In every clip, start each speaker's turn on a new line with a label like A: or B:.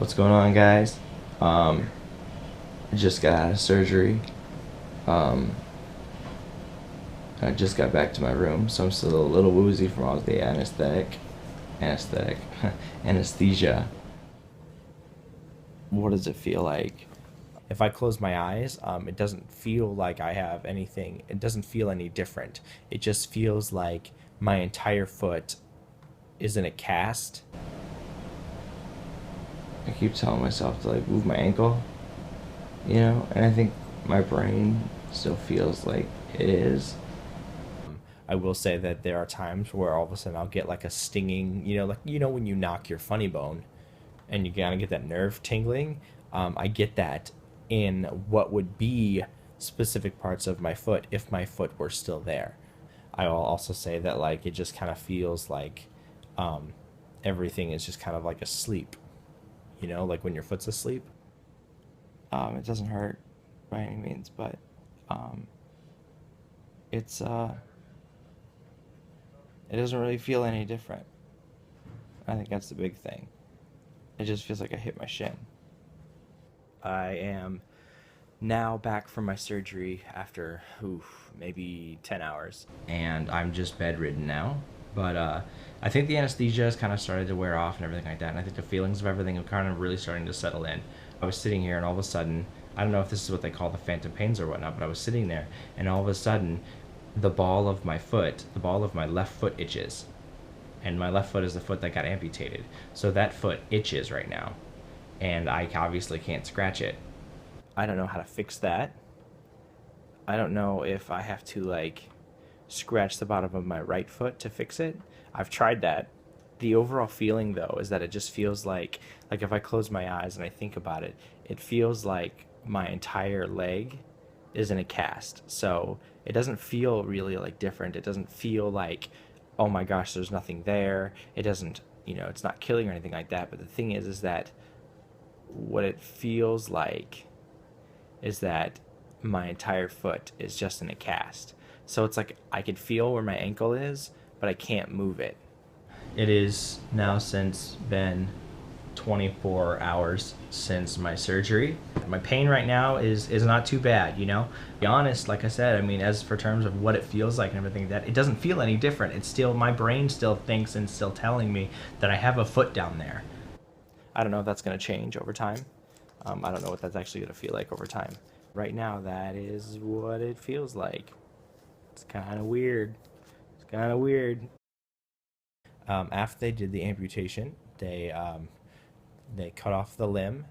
A: What's going on, guys? I just got out of surgery. Um, I just got back to my room, so I'm still a little woozy from all the anesthetic, anesthesia. What does it feel like?
B: If I close my eyes, it doesn't feel like I have anything. It doesn't feel any different. It just feels like my entire foot is in a cast.
A: I keep telling myself to like move my ankle, and I think my brain still feels like it is.
B: I will say that there are times where all of a sudden I'll get like a stinging, like when you knock your funny bone and you kind of get that nerve tingling. I get that in what would be specific parts of my foot if my foot were still there. I will also say that like it just kind of feels like um, everything is just kind of like asleep, like when your foot's asleep.
A: It doesn't hurt by any means, but um, it's it doesn't really feel any different. I think that's the big thing. It just feels like I hit my shin.
B: I am now back from my surgery after maybe 10 hours.
A: And I'm just bedridden now. But I think the anesthesia has kind of started to wear off and everything like that. And I think the feelings of everything are kind of really starting to settle in. I was sitting here and all of a sudden, I don't know if this is what they call the phantom pains or whatnot, but I was sitting there and all of a sudden, the ball of my foot, the ball of my left foot itches. And my left foot is the foot that got amputated. So that foot itches right now. And I obviously can't scratch it.
B: I don't know how to fix that. I don't know if I have to like scratch the bottom of my right foot to fix it. I've tried that. The overall feeling though is that it just feels like if I close my eyes and I think about it, it feels like my entire leg is in a cast. So it doesn't feel really like different. It doesn't feel like, oh my gosh, there's nothing there. It doesn't, it's not killing or anything like that. But the thing is that what it feels like is that my entire foot is just in a cast. So it's like I can feel where my ankle is, but I can't move it.
A: It is now since been 24 hours since my surgery. My pain right now is not too bad. To be honest, like I said, I mean, as for terms of what it feels like and everything, that it doesn't feel any different. It's still, my brain still thinks and still telling me that I have a foot down there.
B: I don't know if that's going to change over time. I don't know what that's actually going to feel like over time. Right now, that is what it feels like. It's kind of weird. It's kind of weird. After they did the amputation, they cut off the limb,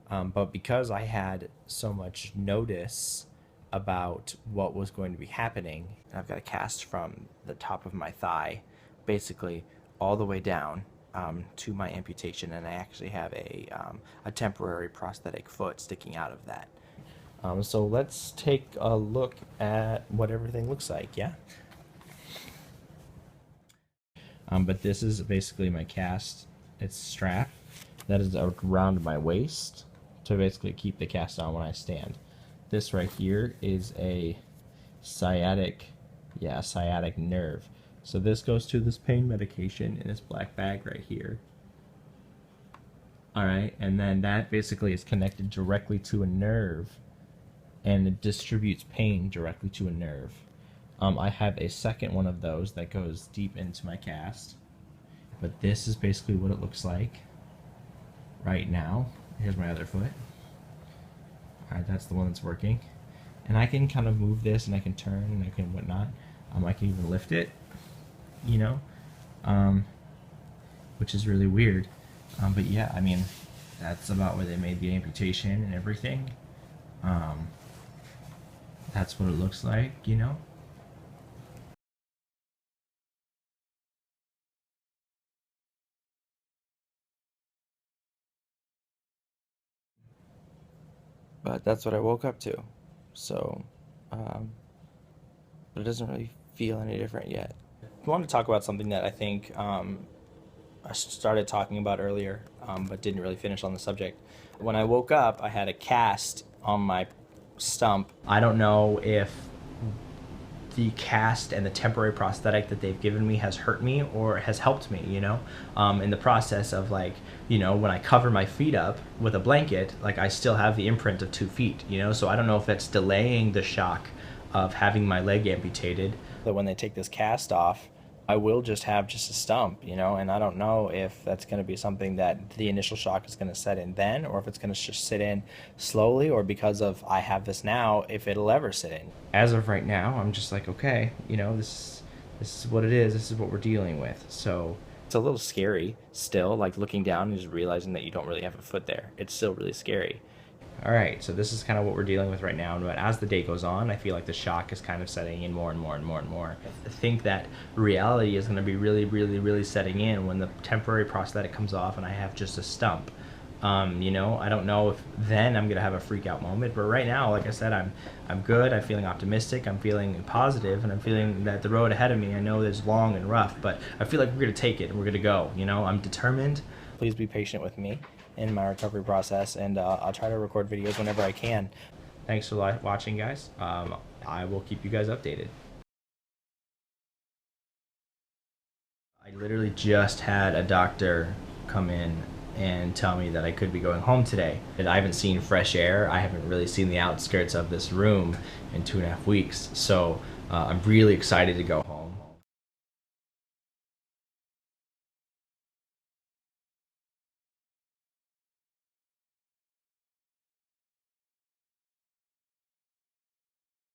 B: but because I had so much notice about what was going to be happening, I've got a cast from the top of my thigh, basically all the way down to my amputation, and I actually have a temporary prosthetic foot sticking out of that. So let's take a look at what everything looks like. Yeah. But this is basically my cast. It's strap that is around my waist to basically keep the cast on when I stand. This right here is a sciatic, sciatic nerve. So this goes to this pain medication in this black bag right here. All right, and then that basically is connected directly to a nerve, and it distributes pain directly to a nerve. I have a second one of those that goes deep into my cast, but this is basically what it looks like right now. Here's my other foot. Alright, that's the one that's working. And I can kind of move this and I can turn and I can whatnot. I can even lift it, you know, which is really weird. But yeah, I mean, that's about where they made the amputation and everything. That's what it looks like. But that's what I woke up to. So, but it doesn't really feel any different yet. I want to talk about something that I think I started talking about earlier, but didn't really finish on the subject. When I woke up, I had a cast on my stump. I don't know if
A: the cast and the temporary prosthetic that they've given me has hurt me or has helped me, you know, in the process of, like, you know, when I cover my feet up with a blanket, like, I still have the imprint of 2 feet, you know, so I don't know if that's delaying the shock of having my leg amputated. But when they take this cast off, I will just have just a stump, you know, and I don't know if that's going to be something that the initial shock is going to set in then, or if it's going to just sit in slowly, or because of I have this now, if it'll ever sit in. As of right now, I'm just like, okay, you know, this is what it is. This is what we're dealing with. So it's a little scary still, like looking down and just realizing that you don't really have a foot there. It's still really scary. All right, so this is kind of what we're dealing with right now. But as the day goes on, I feel like the shock is kind of setting in more and more and more and more. I think that reality is going to be really, really, really setting in when the temporary prosthetic comes off and I have just a stump. You know, I don't know if then I'm gonna have a freak out moment, but right now, like I said, I'm good. I'm feeling optimistic. I'm feeling positive, and I'm feeling that the road ahead of me, I know is long and rough, but I feel like we're gonna take it and we're gonna go. You know, I'm determined. Please be patient with me in my recovery process, and I'll try to record videos whenever I can. Thanks for watching, guys. I will keep you guys updated. I literally just had a doctor come in and tell me that I could be going home today. And I haven't seen fresh air. I haven't really seen the outskirts of this room in 2.5 weeks. So I'm really excited to go home.